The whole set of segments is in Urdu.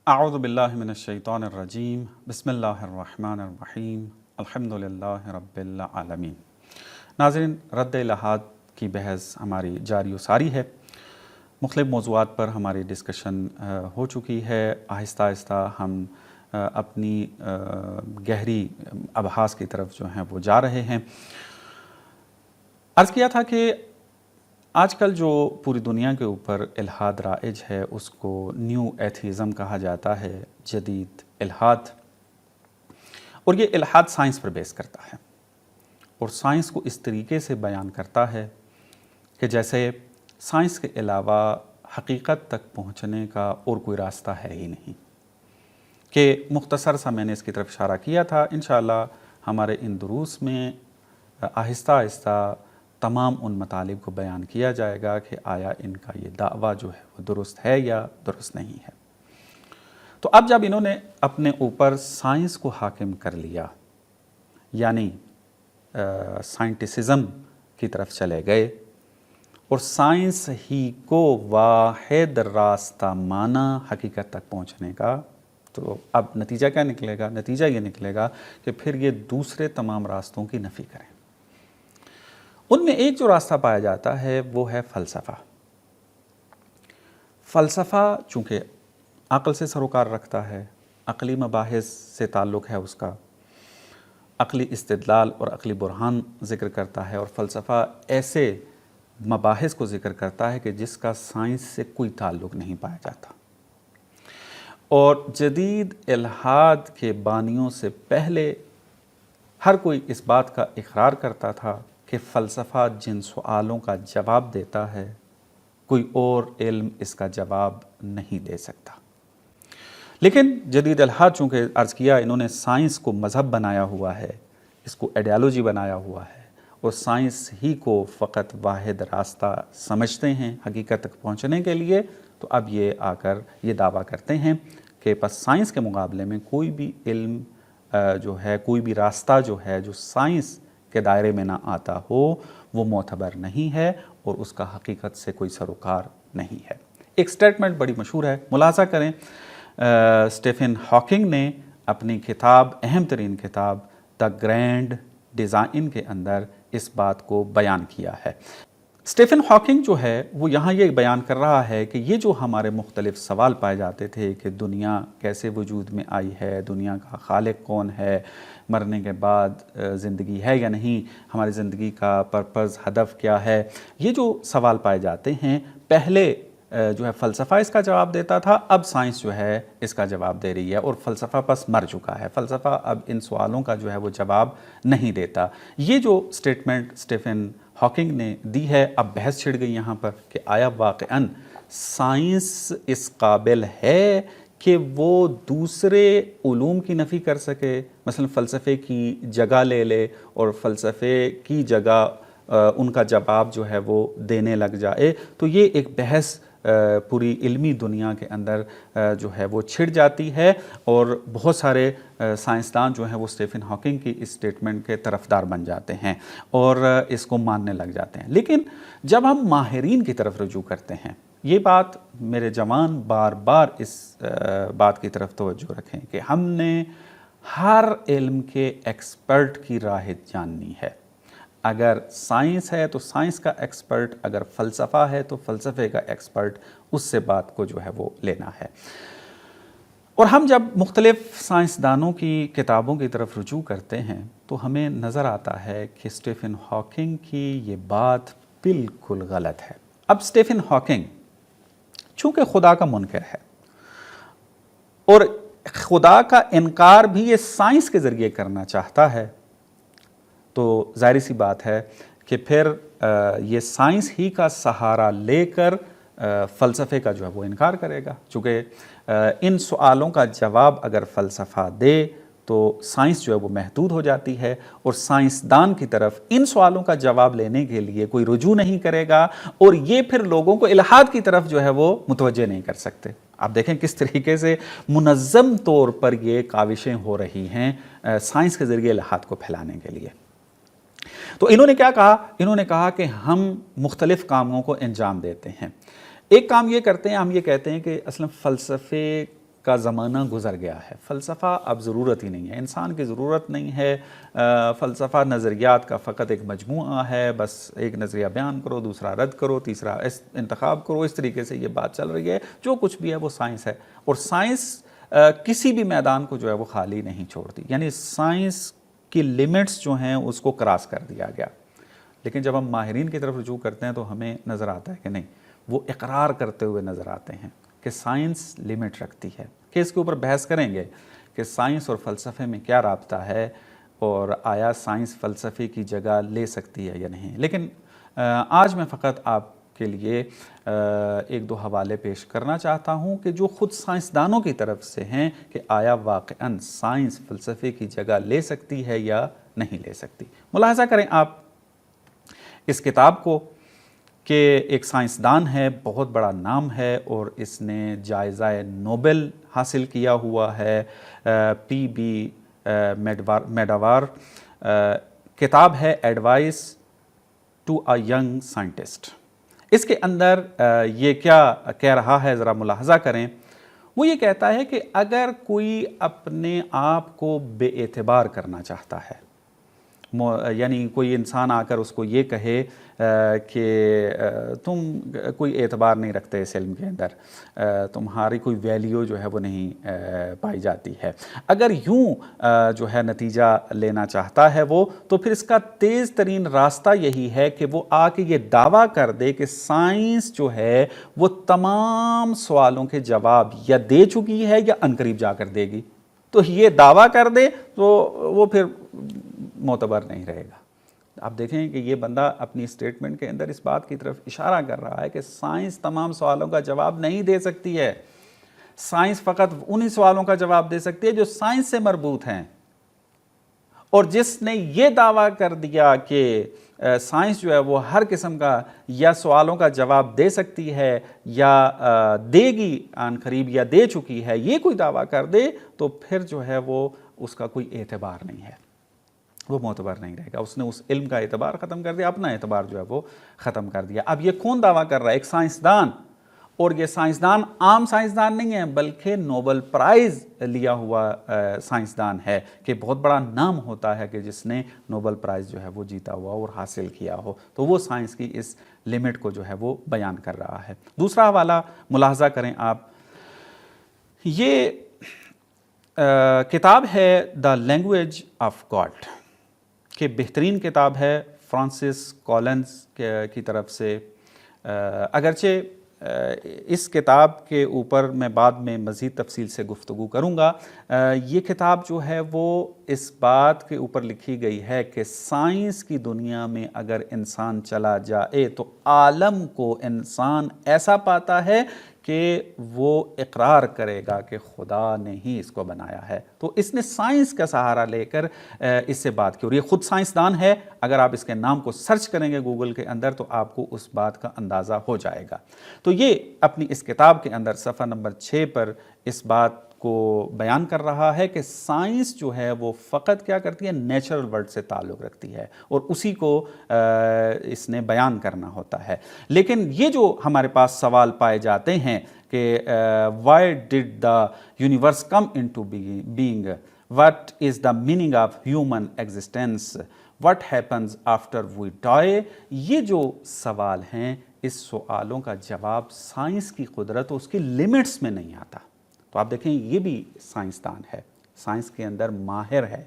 اعوذ باللہ من الشیطان الرجیم بسم اللہ الرحمن الرحیم الحمدللہ رب العالمین۔ ناظرین، رد الہات کی بحث ہماری جاری و ساری ہے۔ مختلف موضوعات پر ہماری ڈسکشن ہو چکی ہے۔ آہستہ آہستہ ہم اپنی گہری ابحاث کی طرف جو ہیں وہ جا رہے ہیں۔ عرض کیا تھا کہ آج کل جو پوری دنیا کے اوپر الحاد رائج ہے اس کو نیو ایتھیزم کہا جاتا ہے، جدید الحاد، اور یہ الحاد سائنس پر بیس کرتا ہے اور سائنس کو اس طریقے سے بیان کرتا ہے کہ جیسے سائنس کے علاوہ حقیقت تک پہنچنے کا اور کوئی راستہ ہے ہی نہیں۔ کہ مختصر سا میں نے اس کی طرف اشارہ کیا تھا۔ انشاءاللہ ہمارے ان دروس میں آہستہ آہستہ تمام ان مطالب کو بیان کیا جائے گا کہ آیا ان کا یہ دعویٰ جو ہے وہ درست ہے یا درست نہیں ہے۔ تو اب جب انہوں نے اپنے اوپر سائنس کو حاکم کر لیا، یعنی سائنٹسزم کی طرف چلے گئے اور سائنس ہی کو واحد راستہ مانا حقیقت تک پہنچنے کا، تو اب نتیجہ کیا نکلے گا؟ نتیجہ یہ نکلے گا کہ پھر یہ دوسرے تمام راستوں کی نفی کریں۔ ان میں ایک جو راستہ پایا جاتا ہے وہ ہے فلسفہ۔ فلسفہ چونکہ عقل سے سروکار رکھتا ہے، عقلی مباحث سے تعلق ہے اس کا، عقلی استدلال اور عقلی برہان ذکر کرتا ہے، اور فلسفہ ایسے مباحث کو ذکر کرتا ہے کہ جس کا سائنس سے کوئی تعلق نہیں پایا جاتا۔ اور جدید الحاد کے بانیوں سے پہلے ہر کوئی اس بات کا اقرار کرتا تھا کہ فلسفہ جن سوالوں کا جواب دیتا ہے کوئی اور علم اس کا جواب نہیں دے سکتا۔ لیکن جدید الحاد چونکہ عرض کیا انہوں نے سائنس کو مذہب بنایا ہوا ہے، اس کو ایڈیالوجی بنایا ہوا ہے، اور سائنس ہی کو فقط واحد راستہ سمجھتے ہیں حقیقت تک پہنچنے کے لیے، تو اب یہ آ کر یہ دعویٰ کرتے ہیں کہ پس سائنس کے مقابلے میں کوئی بھی علم جو ہے، کوئی بھی راستہ جو ہے جو سائنس کے دائرے میں نہ آتا ہو وہ معتبر نہیں ہے اور اس کا حقیقت سے کوئی سروکار نہیں ہے۔ ایک سٹیٹمنٹ بڑی مشہور ہے، ملاحظہ کریں، اسٹیفن ہاکنگ نے اپنی کتاب، اہم ترین کتاب دا گرینڈ ڈیزائن کے اندر اس بات کو بیان کیا ہے۔ اسٹیفن ہاکنگ جو ہے وہ یہاں یہ بیان کر رہا ہے کہ یہ جو ہمارے مختلف سوال پائے جاتے تھے کہ دنیا کیسے وجود میں آئی ہے، دنیا کا خالق کون ہے، مرنے کے بعد زندگی ہے یا نہیں، ہماری زندگی کا پرپز، ہدف کیا ہے، یہ جو سوال پائے جاتے ہیں، پہلے جو ہے فلسفہ اس کا جواب دیتا تھا، اب سائنس جو ہے اس کا جواب دے رہی ہے، اور فلسفہ پس مر چکا ہے، فلسفہ اب ان سوالوں کا جو ہے وہ جواب نہیں دیتا۔ یہ جو سٹیٹمنٹ اسٹیفن ہاکنگ نے دی ہے، اب بحث چھڑ گئی یہاں پر کہ آیا واقعاً سائنس اس قابل ہے کہ وہ دوسرے علوم کی نفی کر سکے، مثلا فلسفے کی جگہ لے لے اور فلسفے کی جگہ ان کا جواب جو ہے وہ دینے لگ جائے۔ تو یہ ایک بحث پوری علمی دنیا کے اندر جو ہے وہ چھڑ جاتی ہے، اور بہت سارے سائنسدان جو ہیں وہ اسٹیفن ہاکنگ کی اس سٹیٹمنٹ کے طرفدار بن جاتے ہیں اور اس کو ماننے لگ جاتے ہیں۔ لیکن جب ہم ماہرین کی طرف رجوع کرتے ہیں، یہ بات میرے جوان بار بار اس بات کی طرف توجہ رکھیں کہ ہم نے ہر علم کے ایکسپرٹ کی رائے جاننی ہے۔ اگر سائنس ہے تو سائنس کا ایکسپرٹ، اگر فلسفہ ہے تو فلسفے کا ایکسپرٹ، اس سے بات کو جو ہے وہ لینا ہے۔ اور ہم جب مختلف سائنسدانوں کی کتابوں کی طرف رجوع کرتے ہیں تو ہمیں نظر آتا ہے کہ اسٹیفن ہاکنگ کی یہ بات بالکل غلط ہے۔ اب اسٹیفن ہاکنگ چونکہ خدا کا منکر ہے اور خدا کا انکار بھی یہ سائنس کے ذریعے کرنا چاہتا ہے، تو ظاہر سی بات ہے کہ پھر یہ سائنس ہی کا سہارا لے کر فلسفے کا جو ہے وہ انکار کرے گا، چونکہ ان سوالوں کا جواب اگر فلسفہ دے تو سائنس جو ہے وہ محدود ہو جاتی ہے، اور سائنسدان کی طرف ان سوالوں کا جواب لینے کے لیے کوئی رجوع نہیں کرے گا، اور یہ پھر لوگوں کو الحاد کی طرف جو ہے وہ متوجہ نہیں کر سکتے۔ آپ دیکھیں کس طریقے سے منظم طور پر یہ کاوشیں ہو رہی ہیں سائنس کے ذریعے الحاد کو پھیلانے کے لیے۔ تو انہوں نے کیا کہا؟ انہوں نے کہا کہ ہم مختلف کاموں کو انجام دیتے ہیں۔ ایک کام یہ کرتے ہیں، ہم یہ کہتے ہیں کہ اصلا فلسفے کا زمانہ گزر گیا ہے، فلسفہ اب ضرورت ہی نہیں ہے، انسان کی ضرورت نہیں ہے، فلسفہ نظریات کا فقط ایک مجموعہ ہے، بس ایک نظریہ بیان کرو، دوسرا رد کرو، تیسرا انتخاب کرو، اس طریقے سے یہ بات چل رہی ہے، جو کچھ بھی ہے وہ سائنس ہے، اور سائنس کسی بھی میدان کو جو ہے وہ خالی نہیں چھوڑتی، یعنی سائنس کی لیمٹس جو ہیں اس کو کراس کر دیا گیا، لیکن جب ہم ماہرین کی طرف رجوع کرتے ہیں تو ہمیں نظر آتا ہے کہ نہیں، وہ اقرار کرتے ہوئے نظر آتے ہیں کہ سائنس لمٹ رکھتی ہے، کہ اس کے اوپر بحث کریں گے کہ سائنس اور فلسفے میں کیا رابطہ ہے اور آیا سائنس فلسفے کی جگہ لے سکتی ہے یا نہیں۔ لیکن آج میں فقط آپ کے لیے ایک دو حوالے پیش کرنا چاہتا ہوں کہ جو خود سائنسدانوں کی طرف سے ہیں کہ آیا واقعاً سائنس فلسفے کی جگہ لے سکتی ہے یا نہیں لے سکتی۔ ملاحظہ کریں آپ اس کتاب کو کہ ایک سائنسدان ہے، بہت بڑا نام ہے اور اس نے جائزہ نوبل حاصل کیا ہوا ہے، پی بی میڈاوار، کتاب ہے advice to a young scientist. اس کے اندر یہ کیا کہہ رہا ہے ذرا ملاحظہ کریں، وہ یہ کہتا ہے کہ اگر کوئی اپنے آپ کو بے اعتبار کرنا چاہتا ہے، یعنی کوئی انسان آ کر اس کو یہ کہے کہ تم کوئی اعتبار نہیں رکھتے اس علم کے اندر، تمہاری کوئی ویلیو جو ہے وہ نہیں پائی جاتی ہے، اگر یوں جو ہے نتیجہ لینا چاہتا ہے وہ، تو پھر اس کا تیز ترین راستہ یہی ہے کہ وہ آ کے یہ دعویٰ کر دے کہ سائنس جو ہے وہ تمام سوالوں کے جواب یا دے چکی ہے یا عنقریب جا کر دے گی۔ تو یہ دعویٰ کر دے تو وہ پھر معتبر نہیں رہے گا۔ آپ دیکھیں کہ یہ بندہ اپنی سٹیٹمنٹ کے اندر اس بات کی طرف اشارہ کر رہا ہے کہ سائنس تمام سوالوں کا جواب نہیں دے سکتی ہے، سائنس فقط انہی سوالوں کا جواب دے سکتی ہے جو سائنس سے مربوط ہیں، اور جس نے یہ دعویٰ کر دیا کہ سائنس جو ہے وہ ہر قسم کا یا سوالوں کا جواب دے سکتی ہے یا دے گی عن قریب یا دے چکی ہے، یہ کوئی دعویٰ کر دے تو پھر جو ہے وہ اس کا کوئی اعتبار نہیں ہے، وہ معتبر نہیں رہے گا، اس نے اس علم کا اعتبار ختم کر دیا، اپنا اعتبار جو ہے وہ ختم کر دیا۔ اب یہ کون دعویٰ کر رہا ہے؟ ایک سائنسدان، اور یہ سائنسدان عام سائنسدان نہیں ہے بلکہ نوبل پرائز لیا ہوا سائنسدان ہے، کہ بہت بڑا نام ہوتا ہے کہ جس نے نوبل پرائز جو ہے وہ جیتا ہوا اور حاصل کیا ہو، تو وہ سائنس کی اس لمٹ کو جو ہے وہ بیان کر رہا ہے۔ دوسرا حوالہ ملاحظہ کریں آپ، یہ کتاب ہے دا لینگویج آف گاڈ، کہ بہترین کتاب ہے فرانسس کولنز کی طرف سے، اگرچہ اس کتاب کے اوپر میں بعد میں مزید تفصیل سے گفتگو کروں گا، یہ کتاب جو ہے وہ اس بات کے اوپر لکھی گئی ہے کہ سائنس کی دنیا میں اگر انسان چلا جائے تو عالم کو انسان ایسا پاتا ہے کہ وہ اقرار کرے گا کہ خدا نے ہی اس کو بنایا ہے۔ تو اس نے سائنس کا سہارا لے کر اس سے بات کی، اور یہ خود سائنسدان ہے، اگر آپ اس کے نام کو سرچ کریں گے گوگل کے اندر تو آپ کو اس بات کا اندازہ ہو جائے گا۔ تو یہ اپنی اس کتاب کے اندر صفحہ نمبر 6 پر اس بات کو بیان کر رہا ہے کہ سائنس جو ہے وہ فقط کیا کرتی ہے، نیچرل ورلڈ سے تعلق رکھتی ہے اور اسی کو اس نے بیان کرنا ہوتا ہے۔ لیکن یہ جو ہمارے پاس سوال پائے جاتے ہیں کہ why did the universe come into being, what is the meaning of human existence, what happens after we die، یہ جو سوال ہیں اس سوالوں کا جواب سائنس کی قدرت اور اس کی لیمٹس میں نہیں آتا۔ تو آپ دیکھیں یہ بھی سائنسدان ہے، سائنس کے اندر ماہر ہے،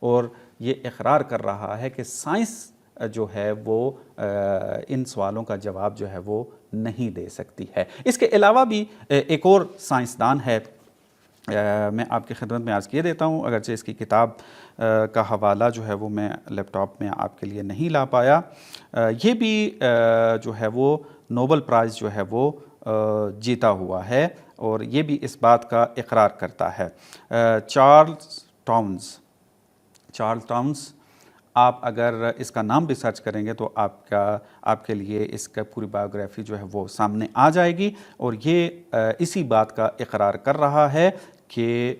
اور یہ اقرار کر رہا ہے کہ سائنس جو ہے وہ ان سوالوں کا جواب جو ہے وہ نہیں دے سکتی ہے۔ اس کے علاوہ بھی ایک اور سائنسدان ہے، میں آپ کی خدمت میں عرض کیے دیتا ہوں، اگرچہ اس کی کتاب کا حوالہ جو ہے وہ میں لیپ ٹاپ میں آپ کے لیے نہیں لا پایا، یہ بھی جو ہے وہ نوبل پرائز جو ہے وہ جیتا ہوا ہے، اور یہ بھی اس بات کا اقرار کرتا ہے۔ چارلز ٹاؤنز، آپ اگر اس کا نام بھی سرچ کریں گے تو آپ کے لیے اس کا پوری بایوگرافی جو ہے وہ سامنے آ جائے گی، اور یہ اسی بات کا اقرار کر رہا ہے کہ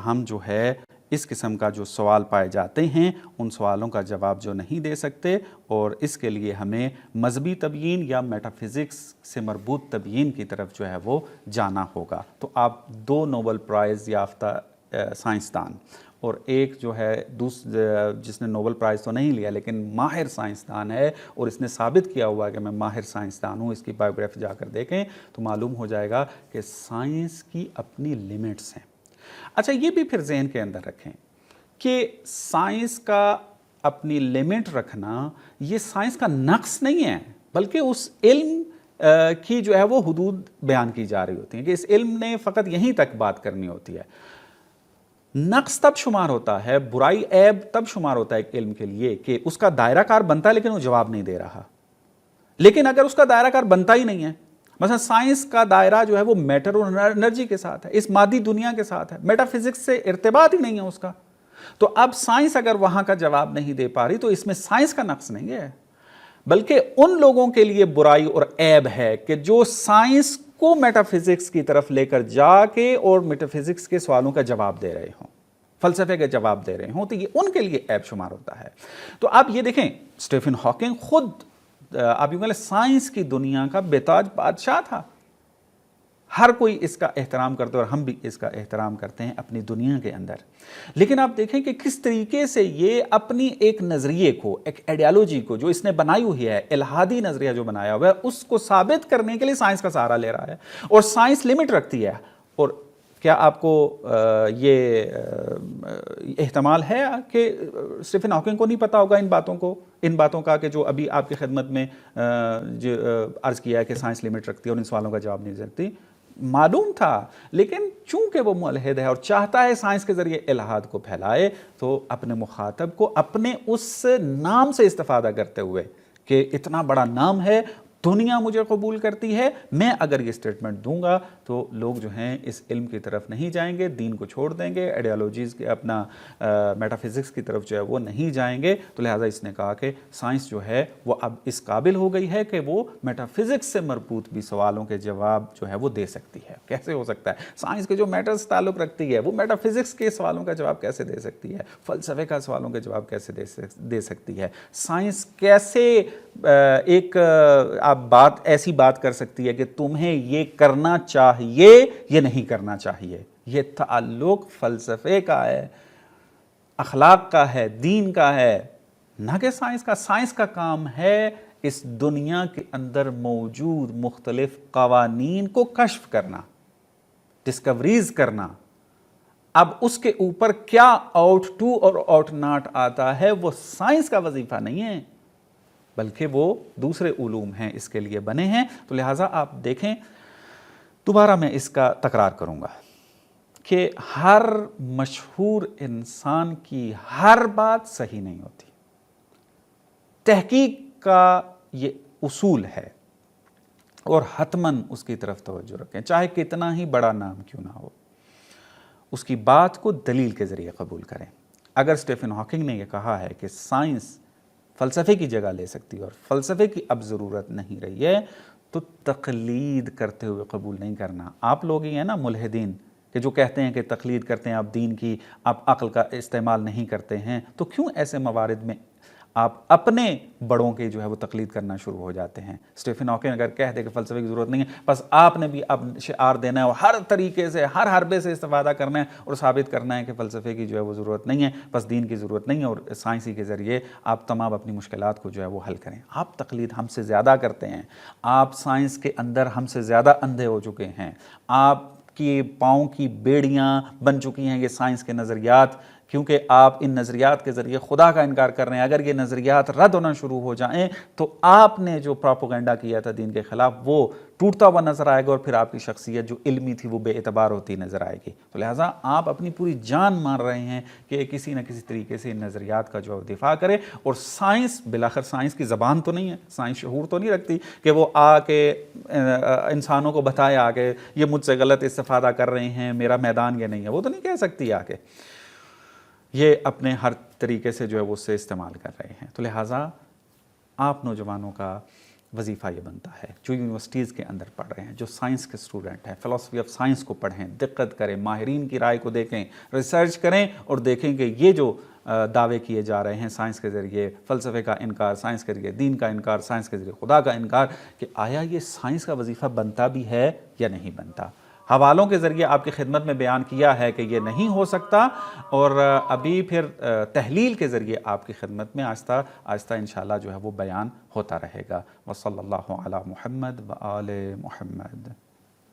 ہم جو ہے اس قسم کا جو سوال پائے جاتے ہیں ان سوالوں کا جواب جو نہیں دے سکتے، اور اس کے لیے ہمیں مذہبی تبیین یا میٹا فزکس سے مربوط تبیین کی طرف جو ہے وہ جانا ہوگا۔ تو آپ 2 نوبل پرائز یافتہ سائنسدان اور ایک جو ہے جس نے نوبل پرائز تو نہیں لیا لیکن ماہر سائنسدان ہے اور اس نے ثابت کیا ہوا ہے کہ میں ماہر سائنسدان ہوں، اس کی بایوگرافی جا کر دیکھیں تو معلوم ہو جائے گا کہ سائنس کی اپنی لیمٹس ہیں۔ اچھا، یہ بھی پھر ذہن کے اندر رکھیں کہ سائنس کا اپنی لیمٹ رکھنا یہ سائنس کا نقص نہیں ہے، بلکہ اس علم کی جو ہے وہ حدود بیان کی جا رہی ہوتی ہیں کہ اس علم نے فقط یہیں تک بات کرنی ہوتی ہے۔ نقص تب شمار ہوتا ہے، برائی عیب تب شمار ہوتا ہے ایک علم کے لیے کہ اس کا دائرہ کار بنتا ہے لیکن وہ جواب نہیں دے رہا۔ لیکن اگر اس کا دائرہ کار بنتا ہی نہیں ہے، مثلا سائنس کا دائرہ جو ہے وہ میٹر اور انرجی کے ساتھ ہے، اس مادی دنیا کے ساتھ ہے، میٹا فزکس سے ارتباط ہی نہیں ہے اس کا، تو اب سائنس اگر وہاں کا جواب نہیں دے پا رہی تو اس میں سائنس کا نقص نہیں ہے، بلکہ ان لوگوں کے لیے برائی اور عیب ہے کہ جو سائنس کو میٹا فزکس کی طرف لے کر جا کے اور میٹا فزکس کے سوالوں کا جواب دے رہے ہوں، فلسفے کا جواب دے رہے ہوں، تو یہ ان کے لیے عیب شمار ہوتا ہے۔ تو آپ یہ دیکھیں، اسٹیفن ہاکنگ خود آپ یوں کہہ لیں سائنس کی دنیا کا بے تاج بادشاہ تھا، ہر کوئی اس کا احترام کرتا ہے اور ہم بھی اس کا احترام کرتے ہیں اپنی دنیا کے اندر، لیکن آپ دیکھیں کہ کس طریقے سے یہ اپنی ایک نظریے کو، ایک آئیڈیالوجی کو جو اس نے بنائی ہوئی ہے، الہادی نظریہ جو بنایا ہوا ہے، اس کو ثابت کرنے کے لیے سائنس کا سہارا لے رہا ہے، اور سائنس لمٹ رکھتی ہے۔ اور کیا آپ کو یہ احتمال ہے کہ اسٹیفن ہاکنگ کو نہیں پتا ہوگا ان باتوں کا کہ جو ابھی آپ کی خدمت میں جو عرض کیا ہے کہ سائنس لمٹ رکھتی ہے اور ان سوالوں کا جواب نہیں دے سکتی؟ معلوم تھا، لیکن چونکہ وہ ملحد ہے اور چاہتا ہے سائنس کے ذریعے الہاد کو پھیلائے، تو اپنے مخاطب کو اپنے اس نام سے استفادہ کرتے ہوئے کہ اتنا بڑا نام ہے، دنیا مجھے قبول کرتی ہے، میں اگر یہ سٹیٹمنٹ دوں گا تو لوگ جو ہیں اس علم کی طرف نہیں جائیں گے، دین کو چھوڑ دیں گے، آئیڈیالوجیز کے اپنا میٹا فزکس کی طرف جو ہے وہ نہیں جائیں گے، تو لہٰذا اس نے کہا کہ سائنس جو ہے وہ اب اس قابل ہو گئی ہے کہ وہ میٹا فزکس سے مربوط بھی سوالوں کے جواب جو ہے وہ دے سکتی ہے۔ کیسے ہو سکتا ہے؟ سائنس کے جو میٹر سے تعلق رکھتی ہے وہ میٹا فزکس کے سوالوں کا جواب کیسے دے سکتی ہے؟ فلسفے کا سوالوں کے جواب کیسے دے سکتی ہے؟ سائنس کیسے ایک آپ ایسی بات کر سکتی ہے کہ تمہیں یہ کرنا چاہیے، یہ نہیں کرنا چاہیے؟ یہ تعلق فلسفے کا ہے، اخلاق کا ہے، دین کا ہے، نہ کہ سائنس کا۔ سائنس کا کام ہے اس دنیا کے اندر موجود مختلف قوانین کو کشف کرنا، ڈسکوریز کرنا۔ اب اس کے اوپر کیا آؤٹ ٹو اور آؤٹ ناٹ آتا ہے وہ سائنس کا وظیفہ نہیں ہے، بلکہ وہ دوسرے علوم ہیں اس کے لیے بنے ہیں۔ تو لہٰذا آپ دیکھیں، دوبارہ میں اس کا تکرار کروں گا کہ ہر مشہور انسان کی ہر بات صحیح نہیں ہوتی۔ تحقیق کا یہ اصول ہے اور حتماً اس کی طرف توجہ رکھیں، چاہے کتنا ہی بڑا نام کیوں نہ ہو، اس کی بات کو دلیل کے ذریعے قبول کریں۔ اگر اسٹیفن ہاکنگ نے یہ کہا ہے کہ سائنس فلسفے کی جگہ لے سکتی ہے اور فلسفے کی اب ضرورت نہیں رہی ہے، تو تقلید کرتے ہوئے قبول نہیں کرنا۔ آپ لوگ ہی ہیں نا ملحدین کہ جو کہتے ہیں کہ تقلید کرتے ہیں آپ دین کی، آپ عقل کا استعمال نہیں کرتے ہیں، تو کیوں ایسے موارد میں آپ اپنے بڑوں کے جو ہے وہ تقلید کرنا شروع ہو جاتے ہیں؟ اسٹیفن ہاکنگ اگر کہہ دے کہ فلسفے کی ضرورت نہیں ہے، بس آپ نے بھی اب شعار دینا ہے اور ہر طریقے سے، ہر حربے سے استفادہ کرنا ہے اور ثابت کرنا ہے کہ فلسفے کی جو ہے وہ ضرورت نہیں ہے، بس دین کی ضرورت نہیں ہے، اور سائنسی کے ذریعے آپ تمام اپنی مشکلات کو جو ہے وہ حل کریں۔ آپ تقلید ہم سے زیادہ کرتے ہیں، آپ سائنس کے اندر ہم سے زیادہ اندھے ہو چکے ہیں، آپ کی پاؤں کی بیڑیاں بن چکی ہیں یہ سائنس کے نظریات، کیونکہ آپ ان نظریات کے ذریعے خدا کا انکار کر رہے ہیں۔ اگر یہ نظریات رد ہونا شروع ہو جائیں تو آپ نے جو پروپیگنڈا کیا تھا دین کے خلاف وہ ٹوٹتا ہوا نظر آئے گا، اور پھر آپ کی شخصیت جو علمی تھی وہ بے اعتبار ہوتی نظر آئے گی۔ تو لہٰذا آپ اپنی پوری جان مار رہے ہیں کہ کسی نہ کسی طریقے سے ان نظریات کا جو دفاع کرے، اور سائنس بالآخر سائنس کی زبان تو نہیں ہے، سائنس شعور تو نہیں رکھتی کہ وہ آ کے انسانوں کو بتائے آ کے یہ مجھ سے غلط استفادہ کر رہے ہیں، میرا میدان یہ نہیں ہے، وہ تو نہیں کہہ سکتی آ کے، یہ اپنے ہر طریقے سے جو ہے وہ اس سے استعمال کر رہے ہیں۔ تو لہٰذا آپ نوجوانوں کا وظیفہ یہ بنتا ہے جو یونیورسٹیز کے اندر پڑھ رہے ہیں، جو سائنس کے اسٹوڈنٹ ہیں، فلسفی آف سائنس کو پڑھیں، دقت کریں، ماہرین کی رائے کو دیکھیں، ریسرچ کریں اور دیکھیں کہ یہ جو دعوے کیے جا رہے ہیں سائنس کے ذریعے، فلسفے کا انکار، سائنس کے ذریعے دین کا انکار، سائنس کے ذریعے خدا کا انکار، کہ آیا یہ سائنس کا وظیفہ بنتا بھی ہے یا نہیں بنتا۔ حوالوں کے ذریعے آپ کی خدمت میں بیان کیا ہے کہ یہ نہیں ہو سکتا، اور ابھی پھر تحلیل کے ذریعے آپ کی خدمت میں آہستہ آہستہ انشاءاللہ جو ہے وہ بیان ہوتا رہے گا۔ وصلی اللہ علی محمد و آل محمد۔